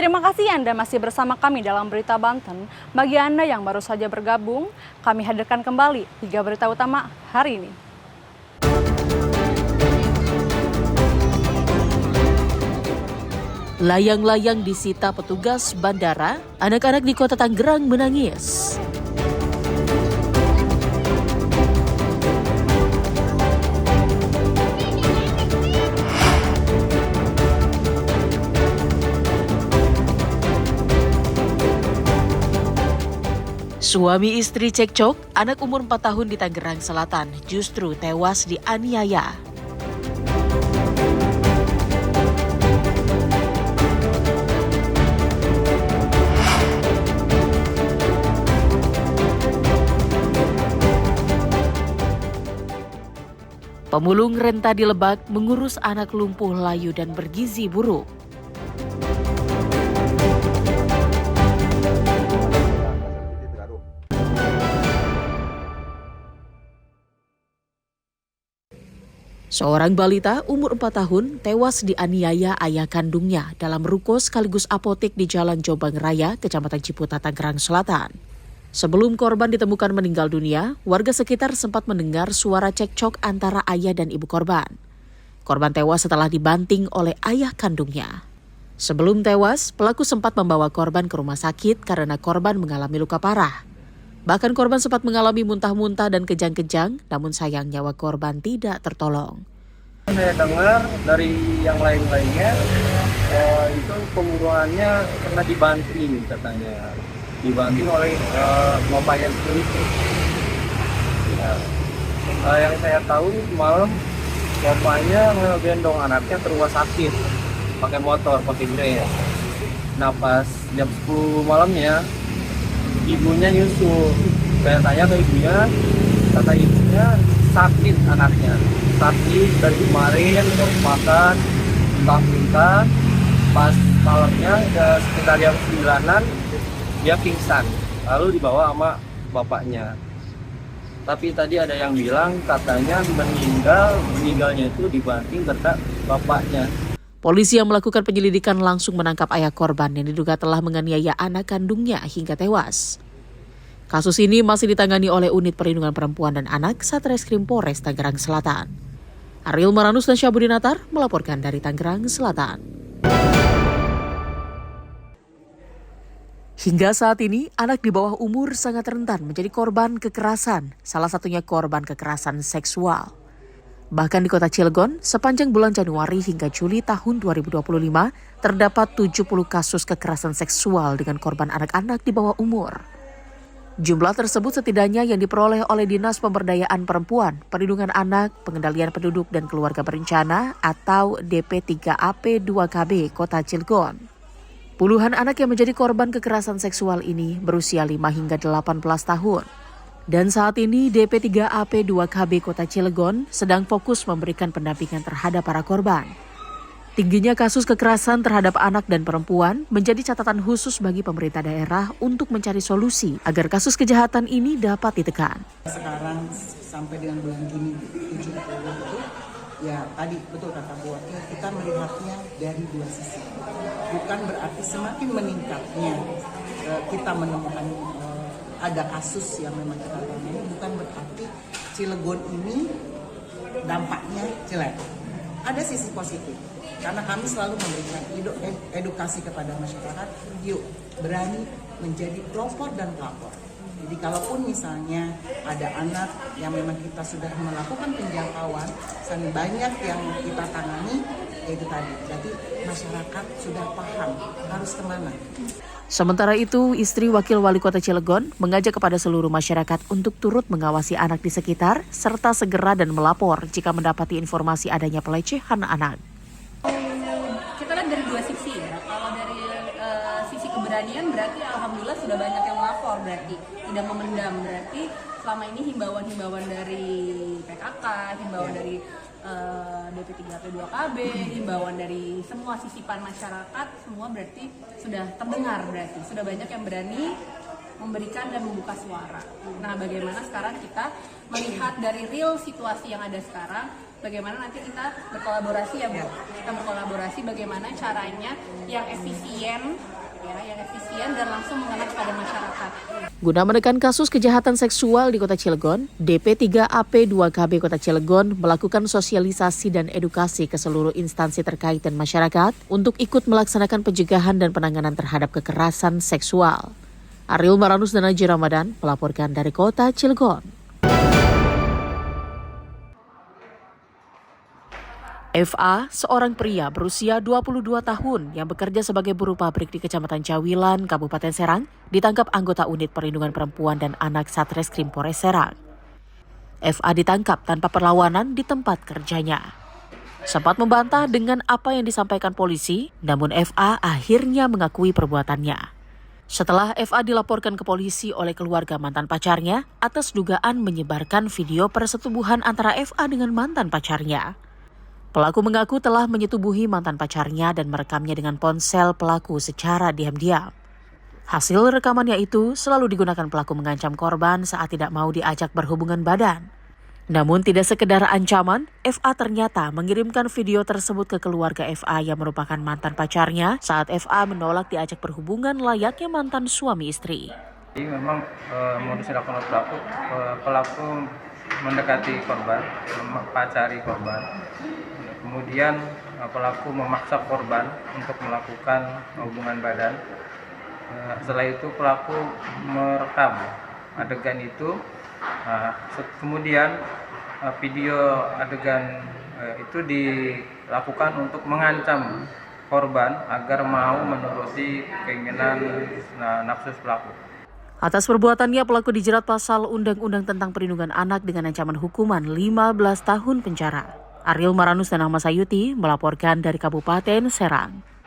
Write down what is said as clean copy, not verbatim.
Terima kasih Anda masih bersama kami dalam Berita Banten. Bagi Anda yang baru saja bergabung, kami hadirkan kembali 3 berita utama hari ini. Layang-layang disita petugas bandara, anak-anak di Kota Tangerang menangis. Suami istri cekcok, anak umur 4 tahun di Tangerang Selatan justru tewas dianiaya. Pemulung renta di Lebak mengurus anak lumpuh layu dan bergizi buruk. Seorang balita umur 4 tahun tewas dianiaya ayah kandungnya dalam ruko sekaligus apotek di Jalan Jombang Raya, Kecamatan Ciputat, Tangerang Selatan. Sebelum korban ditemukan meninggal dunia, warga sekitar sempat mendengar suara cekcok antara ayah dan ibu korban. Korban tewas setelah dibanting oleh ayah kandungnya. Sebelum tewas, pelaku sempat membawa korban ke rumah sakit karena korban mengalami luka parah. Bahkan korban sempat mengalami muntah-muntah dan kejang-kejang, namun sayang nyawa korban tidak tertolong. Saya dengar dari yang lain-lainnya, itu pembunuhannya karena dibanting katanya. Dibanting oleh bapaknya sendiri. Yang saya tahu malam bapaknya ngegendong anaknya ke rumah sakit pakai motor, pakai Grab. Nah pas jam 10 malamnya ibunya nyusul. Saya tanya ke ibunya, kata ibunya sakit anaknya. Sakit dari kemarin, makan, muntah-muntah. Pas malamnya sekitar jam 9-an dia pingsan, lalu dibawa sama bapaknya. Tapi tadi ada yang bilang katanya meninggalnya itu dibanting karena bapaknya. Polisi yang melakukan penyelidikan langsung menangkap ayah korban yang diduga telah menganiaya anak kandungnya hingga tewas. Kasus ini masih ditangani oleh Unit Perlindungan Perempuan dan Anak Satreskrim Polres Tangerang Selatan. Ariel Maranus dan Syabudinatar melaporkan dari Tangerang Selatan. Hingga saat ini, anak di bawah umur sangat rentan menjadi korban kekerasan, salah satunya korban kekerasan seksual. Bahkan di Kota Cilegon, sepanjang bulan Januari hingga Juli tahun 2025, terdapat 70 kasus kekerasan seksual dengan korban anak-anak di bawah umur. Jumlah tersebut setidaknya yang diperoleh oleh Dinas Pemberdayaan Perempuan, Perlindungan Anak, Pengendalian Penduduk dan Keluarga Berencana atau DP3AP2KB Kota Cilegon. Puluhan anak yang menjadi korban kekerasan seksual ini berusia 5 hingga 18 tahun. Dan saat ini DP3AP2KB Kota Cilegon sedang fokus memberikan pendampingan terhadap para korban. Tingginya kasus kekerasan terhadap anak dan perempuan menjadi catatan khusus bagi pemerintah daerah untuk mencari solusi agar kasus kejahatan ini dapat ditekan. Sekarang sampai dengan bulan Juni 70 itu, ya tadi betul kata Bu Wakil, kita melihatnya dari dua sisi. Bukan berarti semakin meningkatnya kita menemukan ada kasus yang memang kita tangani, bukan berarti Cilegon ini dampaknya jelek. Ada sisi positif, karena kami selalu memberikan edukasi kepada masyarakat, yuk berani menjadi pelopor dan pelapor. Jadi kalaupun misalnya ada anak yang memang kita sudah melakukan penjangkauan, banyak yang kita tangani, yaitu tadi. Jadi masyarakat sudah paham harus kemana. Sementara itu, istri Wakil Wali Kota Cilegon mengajak kepada seluruh masyarakat untuk turut mengawasi anak di sekitar, serta segera dan melapor jika mendapati informasi adanya pelecehan anak. Kita lihat dari dua sisi ya. Kalau dari sisi keberanian berarti alhamdulillah sudah banyak yang melapor, berarti tidak memendam, berarti selama ini himbauan-himbauan dari PKK, himbauan dari DP3AP2KB, himbauan dari semua sisipan masyarakat, semua berarti sudah terdengar, berarti sudah banyak yang berani memberikan dan membuka suara. Nah, bagaimana sekarang kita melihat dari real situasi yang ada sekarang, bagaimana nanti kita berkolaborasi ya Bu, kita berkolaborasi bagaimana caranya yang efisien ya, yang efisien dan langsung mengena kepada masyarakat. Guna menekan kasus kejahatan seksual di Kota Cilegon, DP3AP 2KB Kota Cilegon melakukan sosialisasi dan edukasi ke seluruh instansi terkait dan masyarakat untuk ikut melaksanakan pencegahan dan penanganan terhadap kekerasan seksual. Ariel Maranus dan Haji Ramadan melaporkan dari Kota Cilegon. FA, seorang pria berusia 22 tahun yang bekerja sebagai buruh pabrik di Kecamatan Cawilan, Kabupaten Serang, ditangkap anggota Unit Perlindungan Perempuan dan Anak Satreskrim Polres Serang. FA ditangkap tanpa perlawanan di tempat kerjanya. Sempat membantah dengan apa yang disampaikan polisi, namun FA akhirnya mengakui perbuatannya. Setelah FA dilaporkan ke polisi oleh keluarga mantan pacarnya atas dugaan menyebarkan video persetubuhan antara FA dengan mantan pacarnya. Pelaku mengaku telah menyetubuhi mantan pacarnya dan merekamnya dengan ponsel pelaku secara diam-diam. Hasil rekamannya itu selalu digunakan pelaku mengancam korban saat tidak mau diajak berhubungan badan. Namun tidak sekedar ancaman, FA ternyata mengirimkan video tersebut ke keluarga FA yang merupakan mantan pacarnya saat FA menolak diajak berhubungan layaknya mantan suami istri. Jadi memang modus yang dilakukan pelaku mendekati korban, mempacari korban. Kemudian pelaku memaksa korban untuk melakukan hubungan badan. Setelah itu pelaku merekam adegan itu. Kemudian video adegan itu dilakukan untuk mengancam korban agar mau menuruti keinginan nafsu pelaku. Atas perbuatannya, pelaku dijerat pasal Undang-Undang tentang Perlindungan Anak dengan ancaman hukuman 15 tahun penjara. Ariel Maranus dan Ahmad Sayuti melaporkan dari Kabupaten Serang.